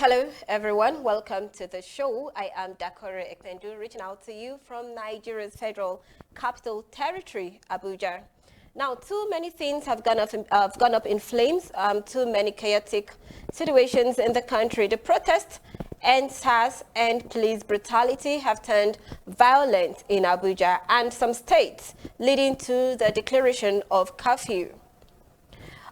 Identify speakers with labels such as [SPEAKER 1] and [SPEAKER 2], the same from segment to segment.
[SPEAKER 1] Hello, everyone. Welcome to the show. I am Dakore, reaching out to you from Nigeria's Federal Capital Territory, Abuja. Now, too many things have gone up in flames, too many chaotic situations in the country. The protests and SARS and police brutality have turned violent in Abuja and some states, leading to the declaration of curfew.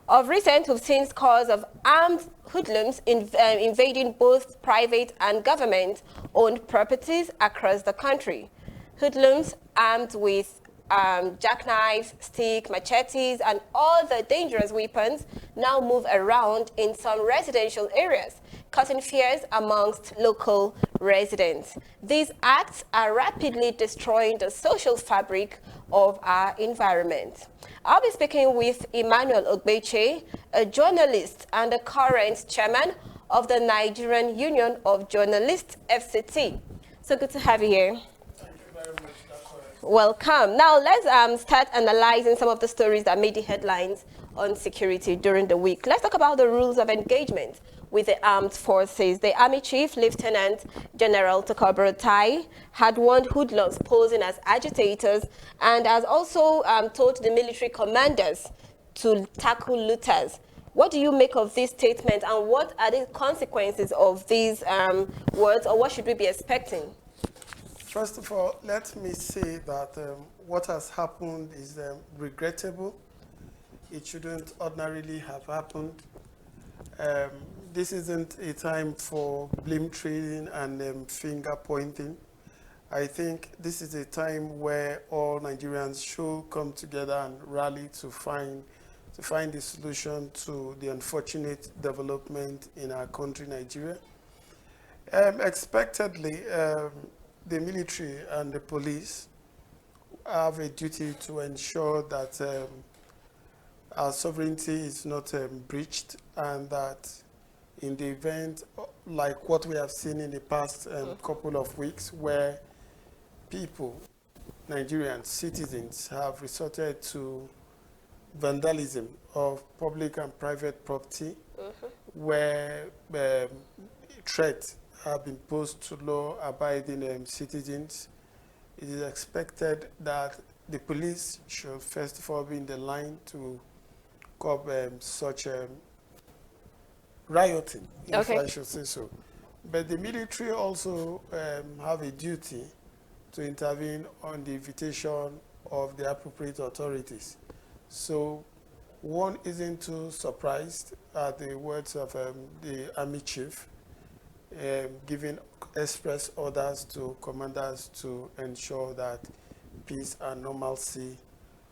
[SPEAKER 1] Of recent, we've seen scores of armed hoodlums invading both private and government-owned properties across the country. Hoodlums armed with jackknives, sticks, machetes, and other dangerous weapons now move around in some residential areas, causing fears amongst local residents. These acts are rapidly destroying the social fabric of our environment. I'll be speaking with Emmanuel Ogbeche, a journalist and the current chairman of the Nigerian Union of Journalists, FCT. So good to have you here.
[SPEAKER 2] Thank you very much, Dakore.
[SPEAKER 1] Welcome. Now let's start analyzing some of the stories that made the headlines on security during the week. Let's talk about the rules of engagement with the armed forces. The Army Chief, Lieutenant General Dakore, had warned hoodlums posing as agitators and has also told the military commanders to tackle looters. What do you make of this statement, and what are the consequences of these words, or what should we be expecting?
[SPEAKER 2] First of all, let me say that what has happened is regrettable. It shouldn't ordinarily have happened. This isn't a time for blame trading and finger pointing. I think this is a time where all Nigerians should come together and rally to find a solution to the unfortunate development in our country, Nigeria. Expectedly, the military and the police have a duty to ensure that our sovereignty is not breached, and that in the event like what we have seen in the past couple of weeks, where people, Nigerians, citizens, have resorted to vandalism of public and private property, where threats have been posed to law-abiding citizens, it is expected that the police should first of all be in the line to curb such rioting, if I should say so. But the military also have a duty to intervene on the invitation of the appropriate authorities. So one isn't too surprised at the words of the Army Chief giving express orders to commanders to ensure that peace and normalcy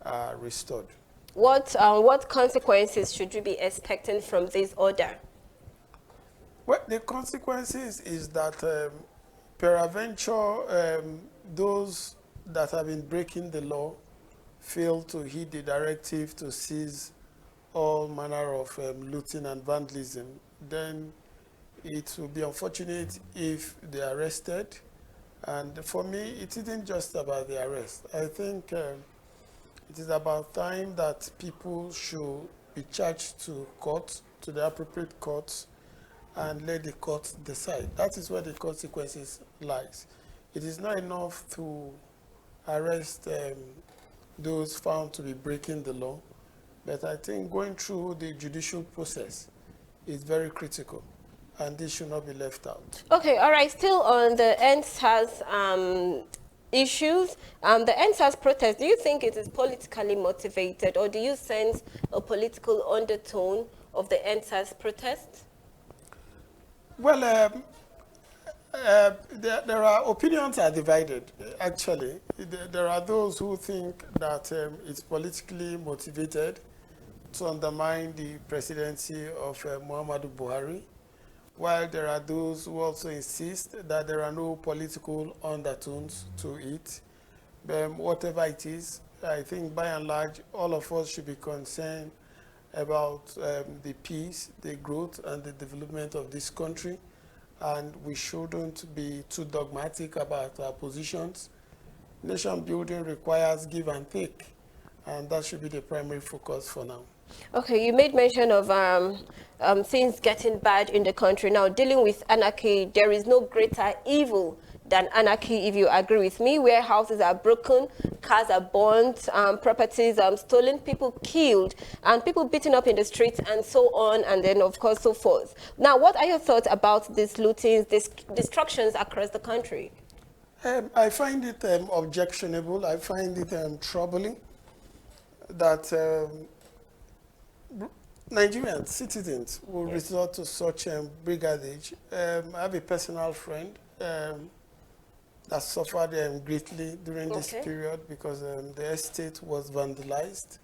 [SPEAKER 2] are restored.
[SPEAKER 1] What consequences should we be expecting from this order?
[SPEAKER 2] Well, the consequences is that peradventure those that have been breaking the law fail to heed the directive to seize all manner of looting and vandalism, then it will be unfortunate if they are arrested. And for me, it isn't just about the arrest. I think it is about time that people should be charged to court, to the appropriate courts, and let the courts decide. That is where the consequences lies. It is not enough to arrest those found to be breaking the law, but I think going through the judicial process is very critical, and this should not be left out.
[SPEAKER 1] Okay, all right. Still on the NSAS issues, the NSAS protest, do you think it is politically motivated, or do you sense a political undertone of the NSAS protest?
[SPEAKER 2] Well, there are opinions are divided, actually. There are those who think that it's politically motivated to undermine the presidency of Muhammadu Buhari, while there are those who also insist that there are no political undertones to it. Whatever it is, I think by and large, all of us should be concerned about the peace, the growth, and the development of this country. And we shouldn't be too dogmatic about our positions. Nation building requires give and take, and that should be the primary focus for now.
[SPEAKER 1] Okay, you made mention of things getting bad in the country. Now, dealing with anarchy, there is no greater evil than anarchy, if you agree with me, where houses are broken, cars are burnt, properties stolen, people killed, and people beaten up in the streets, and so on, and then, of course, so forth. Now, what are your thoughts about these lootings, these destructions across the country?
[SPEAKER 2] I find it objectionable. I find it troubling that Nigerian citizens will
[SPEAKER 1] Yes.
[SPEAKER 2] resort to such brigandage. I have a personal friend that suffered greatly during this
[SPEAKER 1] Okay.
[SPEAKER 2] period because the estate was vandalized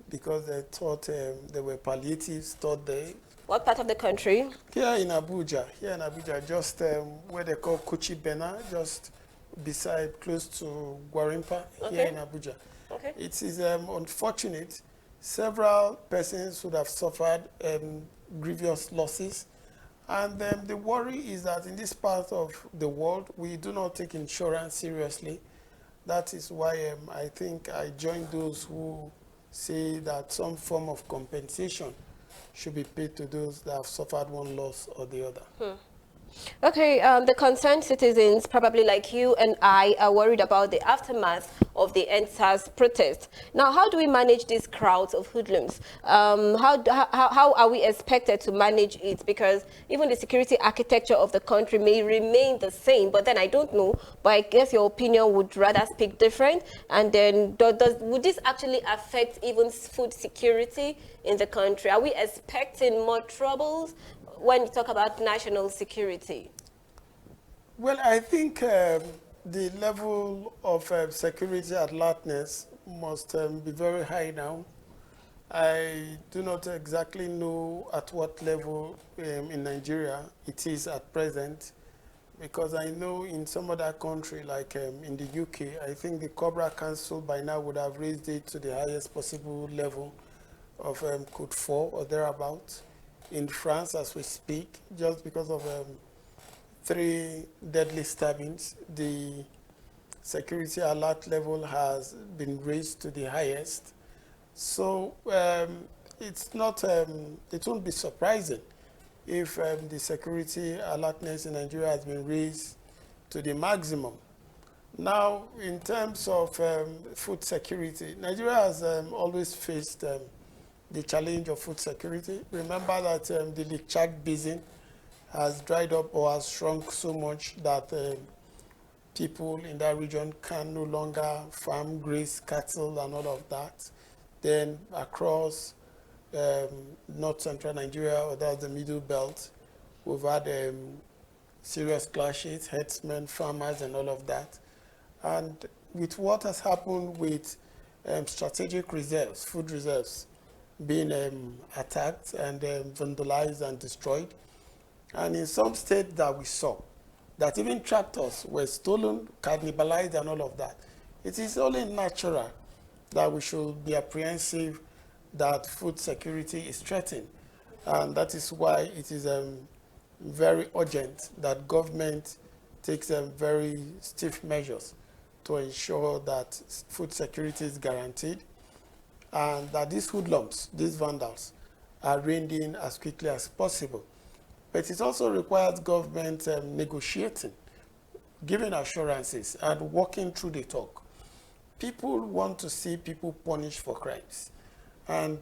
[SPEAKER 2] because they thought there were palliatives stored there.
[SPEAKER 1] What part of the country?
[SPEAKER 2] Here in Abuja, just where they call Kuchi Bena, just beside, close to Gwarimpa, here
[SPEAKER 1] Okay.
[SPEAKER 2] in Abuja.
[SPEAKER 1] Okay.
[SPEAKER 2] It is unfortunate. Several persons would have suffered grievous losses. And the worry is that in this part of the world, we do not take insurance seriously. That is why I think I join those who say that some form of compensation should be paid to those that have suffered one loss or the other.
[SPEAKER 1] Okay, the concerned citizens, probably like you and I, are worried about the aftermath of the NSAS protest. Now, how do we manage these crowds of hoodlums? How are we expected to manage it? Because even the security architecture of the country may remain the same, but then I don't know, but I guess your opinion would rather speak different. And then would this actually affect even food security in the country? Are we expecting more troubles when you talk about national security?
[SPEAKER 2] Well, I think the level of security alertness must be very high now. I do not exactly know at what level in Nigeria it is at present, because I know in some other country, like in the UK, I think the Cobra Council by now would have raised it to the highest possible level of code 4 or thereabouts. In France, as we speak, just because of 3 deadly stabbings, the security alert level has been raised to the highest. So it's not, it won't be surprising if the security alertness in Nigeria has been raised to the maximum. Now, in terms of food security, Nigeria has always faced the challenge of food security. Remember that the Lake Chad basin has dried up or has shrunk so much that people in that region can no longer farm, graze cattle and all of that. Then across north central Nigeria, or that's the middle belt, we've had serious clashes, herdsmen, farmers and all of that. And with what has happened with strategic reserves, food reserves, being attacked and vandalized and destroyed, and in some states that we saw, that even tractors were stolen, cannibalized, and all of that. It is only natural that we should be apprehensive that food security is threatened. And that is why it is very urgent that government takes very stiff measures to ensure that food security is guaranteed and that these hoodlums, these vandals, are reined in as quickly as possible. But it also requires government negotiating, giving assurances, and walking through the talk. People want to see people punished for crimes. And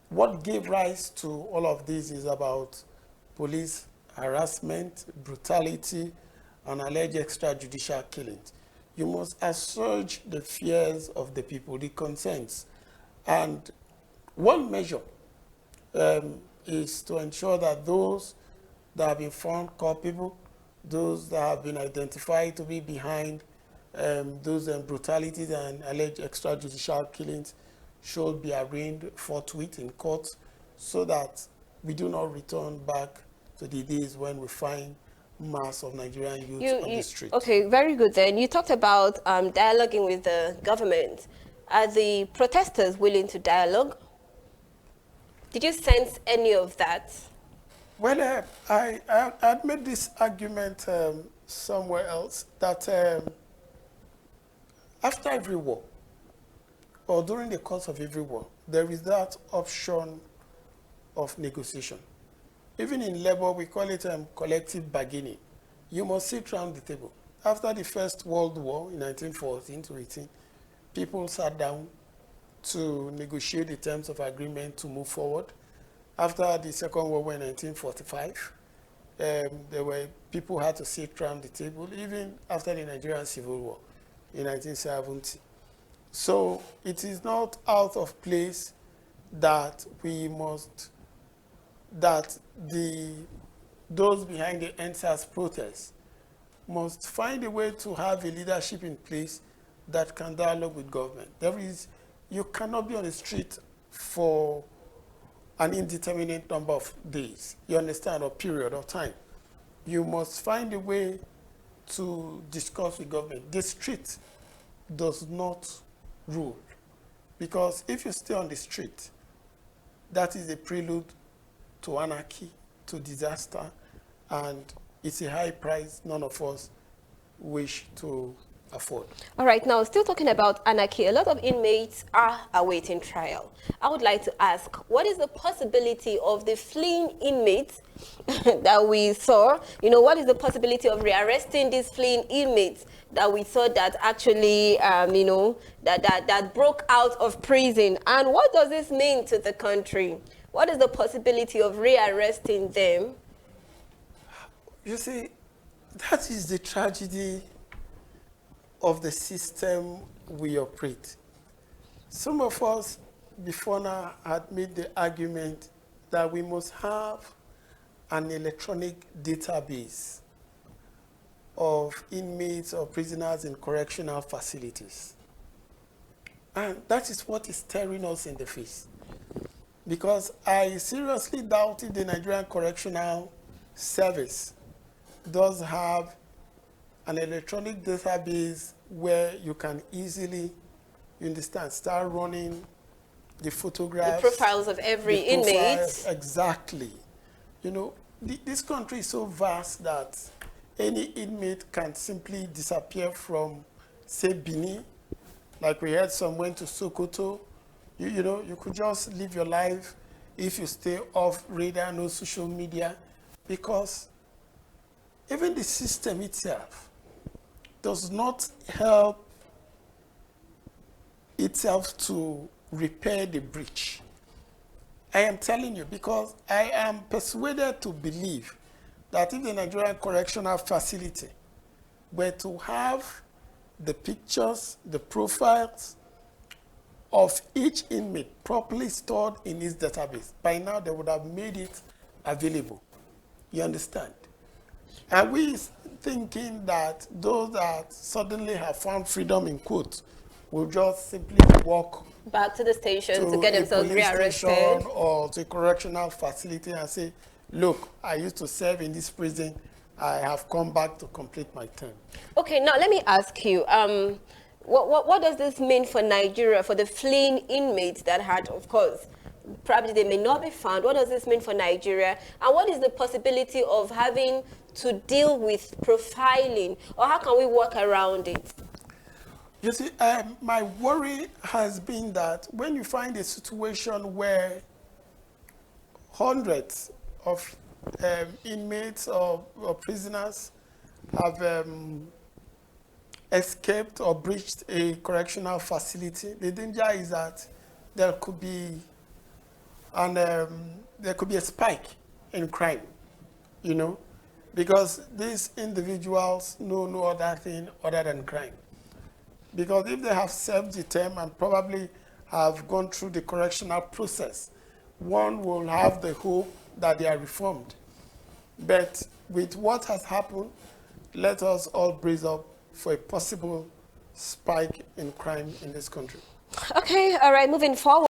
[SPEAKER 2] what gave rise to all of this is about police harassment, brutality, and alleged extrajudicial killings. You must assuage the fears of the people, the concerns. And one measure is to ensure that those that have been found culpable, those that have been identified to be behind those brutalities and alleged extrajudicial killings should be arraigned forthwith in court, so that we do not return back to the days when we find mass of Nigerian youth on the street.
[SPEAKER 1] Okay, very good then. You talked about dialoguing with the government. Are the protesters willing to dialogue? Did you sense any of that?
[SPEAKER 2] Well, I had made this argument somewhere else that after every war, or during the course of every war, there is that option of negotiation. Even in labor, we call it collective bargaining. You must sit around the table. After the First World War in 1914 to 18, people sat down to negotiate the terms of agreement to move forward. After the Second World War in 1945, there were people had to sit around the table, even after the Nigerian Civil War in 1970. So it is not out of place that we must, that those behind the NSAS protests must find a way to have a leadership in place that can dialogue with government. You cannot be on the street for an indeterminate number of days, you understand, or period of time. You must find a way to discuss with government. The street does not rule, because if you stay on the street, that is a prelude to anarchy, to disaster, and it's a high price none of us wish to afford.
[SPEAKER 1] All right, now still talking about anarchy, a lot of inmates are awaiting trial. I would like to ask, what is the possibility of the fleeing inmates that we saw? You know, what is the possibility of rearresting these fleeing inmates that we saw that actually, you know, that broke out of prison? And what does this mean to the country? What is the possibility of rearresting them?
[SPEAKER 2] You see, that is the tragedy of the system we operate. Some of us before now had made the argument that we must have an electronic database of inmates or prisoners in correctional facilities. And that is what is staring us in the face. Because I seriously doubt if the Nigerian Correctional Service does have an electronic database where you can easily, you understand, start running the photographs.
[SPEAKER 1] The profiles of every inmate.
[SPEAKER 2] Exactly. You know, this country is so vast that any inmate can simply disappear from, say, Benin. Like we heard some went to Sokoto. You know, you could just live your life if you stay off radar, no social media, because even the system itself does not help itself to repair the breach. I am telling you, because I am persuaded to believe that if the Nigerian Correctional Facility were to have the pictures, the profiles of each inmate properly stored in its database, by now they would have made it available. You understand? Are we thinking that those that suddenly have found freedom, in quotes, will just simply walk
[SPEAKER 1] back to the station to get themselves rearrested,
[SPEAKER 2] or to a correctional facility and say, look, I used to serve in this prison, I have come back to complete my term?
[SPEAKER 1] Okay, now let me ask you, what does this mean for Nigeria, for the fleeing inmates that had, of course, probably they may not be found? What does this mean for Nigeria? And what is the possibility of having to deal with profiling, or how can we work around it?
[SPEAKER 2] You see, my worry has been that when you find a situation where hundreds of inmates or prisoners have escaped or breached a correctional facility, the danger is that there could be a spike in crime, you know, because these individuals know no other thing other than crime. Because if they have served the term and probably have gone through the correctional process, one will have the hope that they are reformed. But with what has happened, let us all brace up for a possible spike in crime in this country.
[SPEAKER 1] Okay, all right, moving forward.